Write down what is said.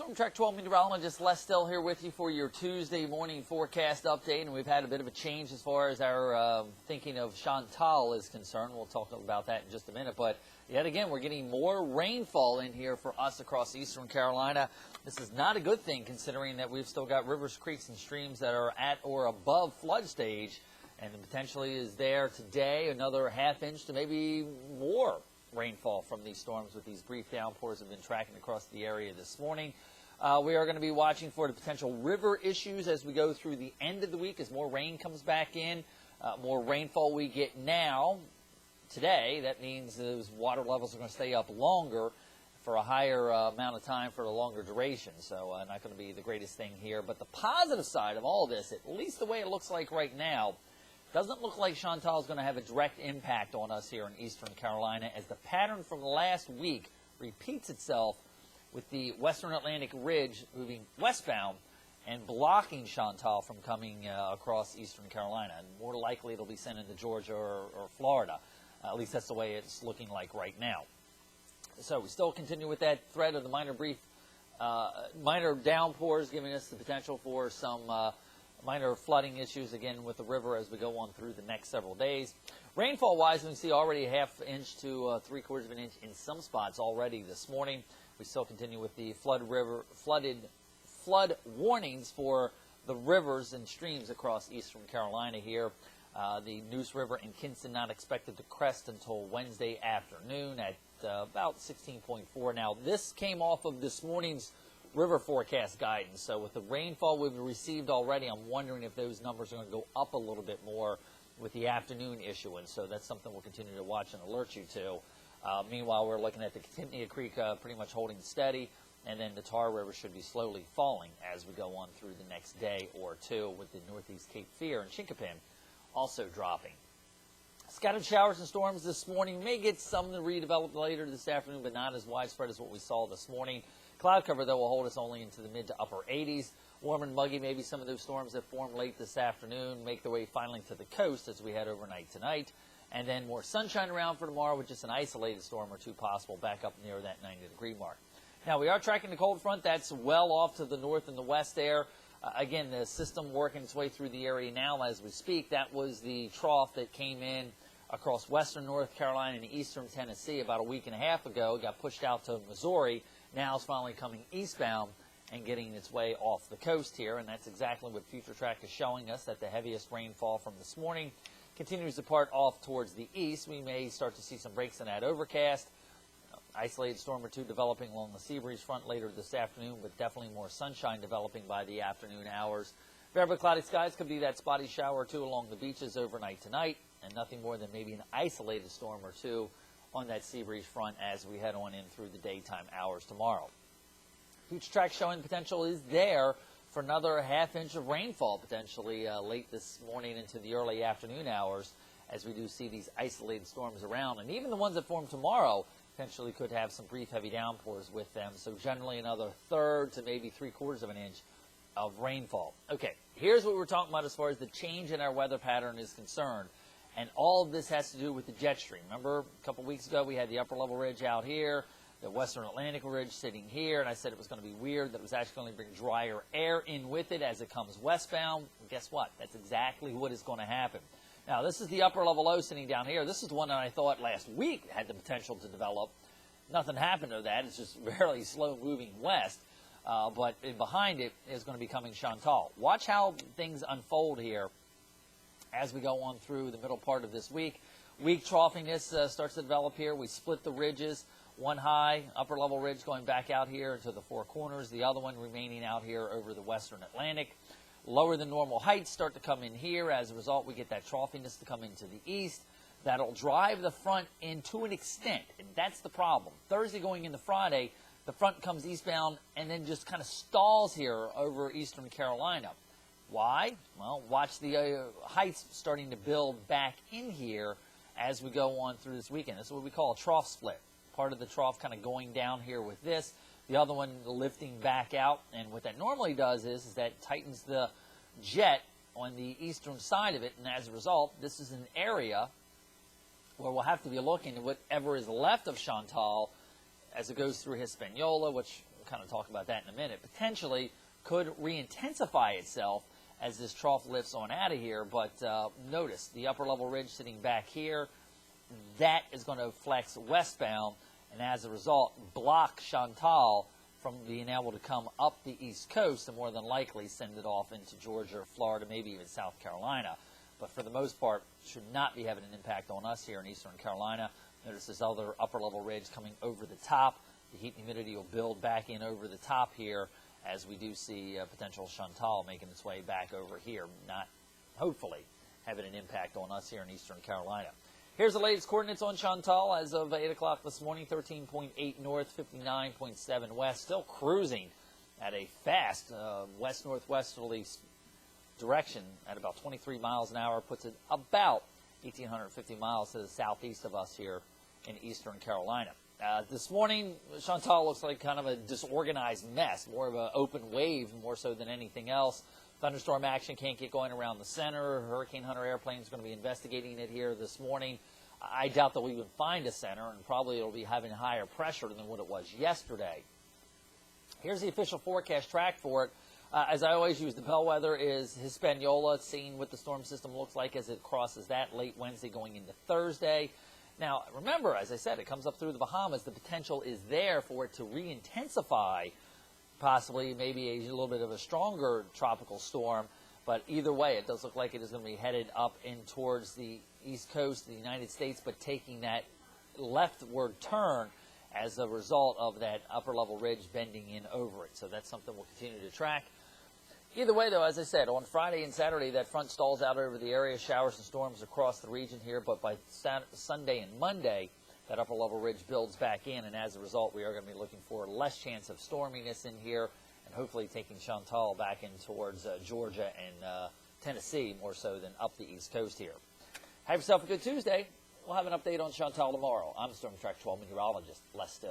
Storm Track 12 meteorologist Les Still here with you for your Tuesday morning forecast update, and we've had a bit of a change as far as our thinking of Chantal is concerned. We'll talk about that in just a minute, but yet again, we're getting more rainfall in here for us across eastern Carolina. This is not a good thing considering that we've still got rivers, creeks, and streams that are at or above flood stage, and potentially is there today another half inch to maybe more rainfall from these storms with these brief downpours have been tracking across the area this morning. We are going to be watching for the potential river issues as we go through the end of the week as more rain comes back in. More rainfall we get now, today, that means those water levels are going to stay up longer for a higher amount of time for a longer duration. So not going to be the greatest thing here. But the positive side of all this, at least the way it looks like right now, doesn't look like Chantal is going to have a direct impact on us here in eastern Carolina as the pattern from last week repeats itself with the western Atlantic ridge moving westbound and blocking Chantal from coming across eastern Carolina. And more likely it'll be sent into Georgia or Florida. At least that's the way it's looking like right now. So we still continue with that thread of the minor downpours, giving us the potential for some minor flooding issues again with the river as we go on through the next several days. Rainfall-wise, we can see already a half inch to 3/4 of an inch in some spots already this morning. We still continue with the flood warnings for the rivers and streams across eastern Carolina here. The Neuse River in Kinston not expected to crest until Wednesday afternoon at about 16.4. Now, this came off of this morning's river forecast guidance. So with the rainfall we've received already, I'm wondering if those numbers are going to go up a little bit more with the afternoon issuance. So that's something we'll continue to watch and alert you to. Meanwhile, we're looking at the Katimia Creek pretty much holding steady, and then the Tar River should be slowly falling as we go on through the next day or two, with the Northeast Cape Fear and Chinquapin also dropping. Scattered showers and storms this morning. May get some to redevelop later this afternoon, but not as widespread as what we saw this morning. Cloud cover, though, will hold us only into the mid to upper 80s. Warm and muggy, maybe some of those storms that form late this afternoon make their way finally to the coast as we head overnight tonight. And then more sunshine around for tomorrow with just an isolated storm or two possible back up near that 90-degree mark. Now, we are tracking the cold front. That's well off to the north and the west there. Again, the system working its way through the area now as we speak. That was the trough that came in across western North Carolina and eastern Tennessee about a week and a half ago. Got pushed out to Missouri. Now it's finally coming eastbound and getting its way off the coast here, and that's exactly what Future Track is showing us, that the heaviest rainfall from this morning continues to part off towards the east. We may start to see some breaks in that overcast. Isolated storm or two developing along the sea breeze front later this afternoon, but definitely more sunshine developing by the afternoon hours. Variable cloudy skies could be that spotty shower or two along the beaches overnight tonight, and nothing more than maybe an isolated storm or two on that sea breeze front as we head on in through the daytime hours tomorrow. Future Track showing potential is there for another half inch of rainfall potentially late this morning into the early afternoon hours as we do see these isolated storms around. And even the ones that form tomorrow potentially could have some brief heavy downpours with them. So generally another 1/3 to maybe 3/4 of an inch of rainfall. Okay, here's what we're talking about as far as the change in our weather pattern is concerned. And all of this has to do with the jet stream. Remember, a couple weeks ago, we had the upper level ridge out here, the western Atlantic ridge sitting here, and I said it was going to be weird that it was actually going to bring drier air in with it as it comes westbound. And guess what? That's exactly what is going to happen. Now, this is the upper level low sitting down here. This is the one that I thought last week had the potential to develop. Nothing happened to that. It's just very slow moving west. But behind it is going to be coming Chantal. Watch how things unfold here as we go on through the middle part of this week. Weak troughiness starts to develop here. We split the ridges. One high, upper level ridge going back out here to the Four Corners. The other one remaining out here over the western Atlantic. Lower than normal heights start to come in here. As a result, we get that troughiness to come into the east. That'll drive the front in to an extent, and that's the problem. Thursday going into Friday, the front comes eastbound and then just kind of stalls here over eastern Carolina. Why? Well, watch the heights starting to build back in here as we go on through this weekend. This is what we call a trough split. Part of the trough kind of going down here with this, the other one lifting back out. And what that normally does is that tightens the jet on the eastern side of it. And as a result, this is an area where we'll have to be looking at whatever is left of Chantal as it goes through Hispaniola, which we'll kind of talk about that in a minute, potentially could re-intensify itself as this trough lifts on out of here. But notice the upper level ridge sitting back here, that is going to flex westbound, and as a result block Chantal from being able to come up the east coast and more than likely send it off into Georgia or Florida, maybe even South Carolina. But for the most part, should not be having an impact on us here in eastern Carolina. Notice this other upper level ridge coming over the top. The heat and humidity will build back in over the top here as we do see potential Chantal making its way back over here, not hopefully having an impact on us here in eastern Carolina. Here's the latest coordinates on Chantal as of 8 o'clock this morning, 13.8 north, 59.7 west, still cruising at a fast west-northwesterly direction at about 23 miles an hour, puts it about 1,850 miles to the southeast of us here in eastern Carolina. This morning, Chantal looks like kind of a disorganized mess, more of an open wave more so than anything else. Thunderstorm action can't get going around the center. Hurricane Hunter airplane is going to be investigating it here this morning. I doubt that we would find a center, and probably it'll be having higher pressure than what it was yesterday. Here's the official forecast track for it. As I always use, the bellwether is Hispaniola, seeing what the storm system looks like as it crosses that late Wednesday going into Thursday. Now, remember, as I said, it comes up through the Bahamas. The potential is there for it to re-intensify, possibly maybe a little bit of a stronger tropical storm. But either way, it does look like it is going to be headed up in towards the east coast of the United States, but taking that leftward turn as a result of that upper level ridge bending in over it. So that's something we'll continue to track. Either way, though, as I said, on Friday and Saturday, that front stalls out over the area, showers and storms across the region here. But by Sunday and Monday, that upper level ridge builds back in, and as a result, we are going to be looking for less chance of storminess in here, and hopefully taking Chantal back in towards Georgia and Tennessee more so than up the east coast here. Have yourself a good Tuesday. We'll have an update on Chantal tomorrow. I'm Storm Track 12 meteorologist Les Still.